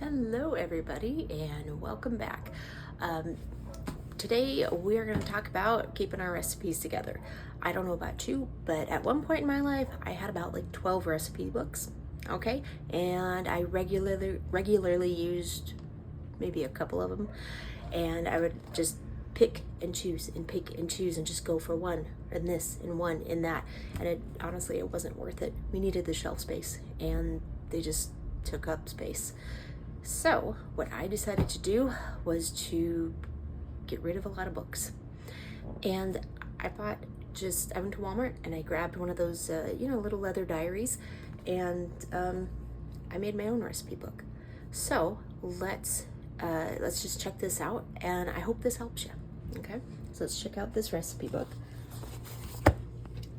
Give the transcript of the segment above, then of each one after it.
Hello everybody and welcome back. Today we're going to talk about keeping our recipes together. I don't know about you, but at one point in my life I had about like 12 recipe books, okay? And I regularly used maybe a couple of them, and I would just pick and choose and just go for one and this and one and that, and it wasn't worth it. We needed the shelf space and they just took up space. So what I decided to do was to get rid of a lot of books. And I went to Walmart and I grabbed one of those, little leather diaries, and I made my own recipe book. So let's just check this out, and I hope this helps you. Okay, so let's check out this recipe book.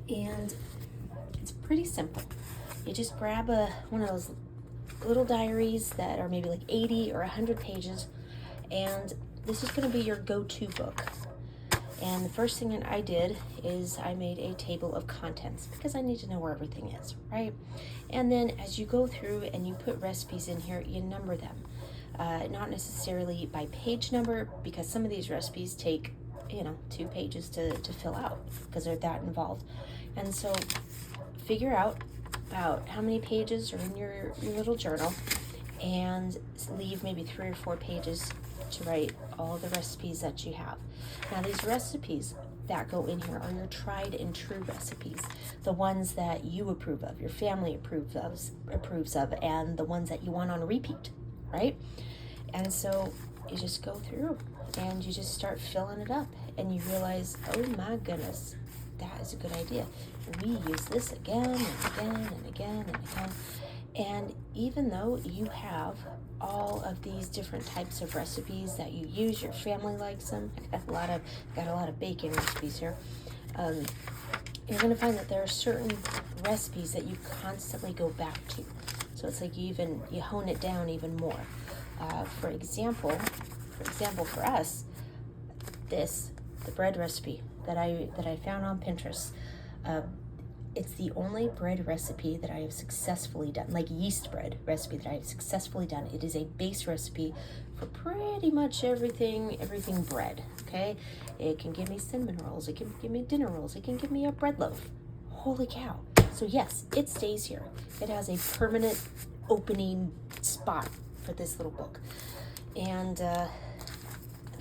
And it's pretty simple. You just grab one of those little diaries that are maybe like 80 or 100 pages, and this is going to be your go-to book. And the first thing that I did is I made a table of contents because I need to know where everything is, right? And then as you go through and you put recipes in here, you number them. Not necessarily by page number, because some of these recipes take 2 pages to fill out because they're that involved. And so figure out about how many pages are in your little journal, and leave maybe 3 or 4 pages to write all the recipes that you have. Now these recipes that go in here are your tried and true recipes, the ones that you approve of, your family approves of, and the ones that you want on repeat, right? And so you just go through and you just start filling it up, and you realize, oh my goodness, that is a good idea. We use this again and again and again and again. And even though you have all of these different types of recipes that you use, your family likes them. I got a lot of bacon recipes here. You're going to find that there are certain recipes that you constantly go back to. So it's like you hone it down even more. For example, for us, the bread recipe that I found on Pinterest. It's the only bread recipe that I have successfully done, like yeast bread recipe that I have successfully done. It is a base recipe for pretty much everything bread, okay? It can give me cinnamon rolls, it can give me dinner rolls, it can give me a bread loaf. Holy cow. So yes, it stays here. It has a permanent opening spot for this little book. And the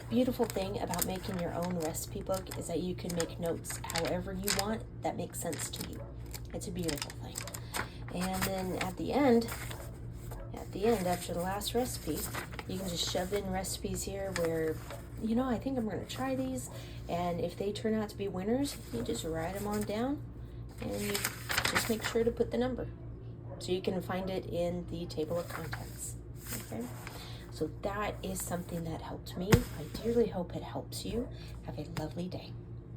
beautiful thing about making your own recipe book is that you can make notes however you want that makes sense to you. It's a beautiful thing. And then at the end, after the last recipe, you can just shove in recipes here where, I think I'm going to try these, and if they turn out to be winners, you just write them on down, and you just make sure to put the number so you can find it in the table of contents. Okay? So that is something that helped me. I dearly hope it helps you. Have a lovely day.